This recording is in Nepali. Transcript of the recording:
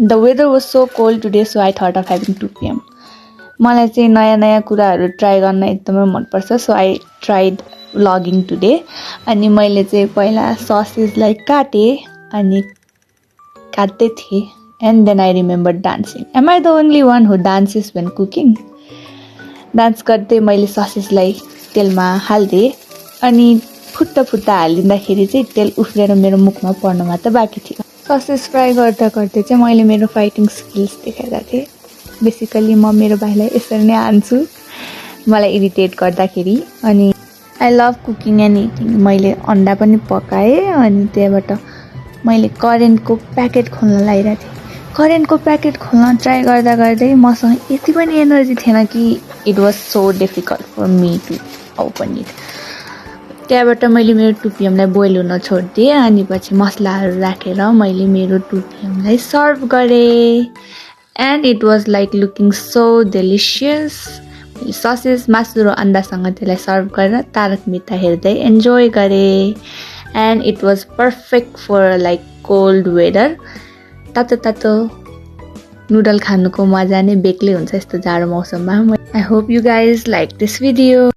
The weather was so cold today, so I thought of having 2 p.m. मलाई चाहिँ नयाँ नयाँ कुराहरू ट्राई गर्न एकदमै मनपर्छ, so I tried vlogging today. अनि मैले चाहिँ पहिला ससेजलाई काटेँ अनि काट्दै थिएँ, and then I remembered dancing. Am I the only one who dances when cooking? Dance गर्दै मैले ससेजलाई तेलमा हाल्दिएँ अनि फुट्टा हालिँदाखेरि चाहिँ तेल उफ्रेर मेरो मुखमा पर्न मात्र बाँकी थियो। ससेज फ्राई गर्दा गर्दै चाहिँ मैले मेरो फाइटिङ स्किल्स देखाइरहेको थिएँ। बेसिकली म मेरो भाइलाई यसरी नै हान्छु मलाई इरिटेट गर्दाखेरि। अनि I love cooking and eating. मैले अन्डा पनि पकाएँ अनि त्यहाँबाट मैले करेन्टको प्याकेट खोल्न लागिरहेको थिएँ। करेन्टको प्याकेट खोल्न ट्राई गर्दा गर्दै मसँग यति पनि एनर्जी थिएन कि it was so difficult for me to open it. त्यहाँबाट मैले मेरो 2 PM लाई बोइल हुन छोडिदिएँ अनि पछि मसलाहरू राखेर मैले मेरो 2 PM लाई सर्भ गरेँ and it was like looking so delicious. Sausage मासु र अन्डासँग त्यसलाई सर्भ गरेर तारक मेहता हेर्दै एन्जोय गरेँ and it was perfect for like cold weather. तातो नुडल खानुको मजा नै बेग्लै हुन्छ यस्तो जाडो मौसममा। I hope you guys like this video.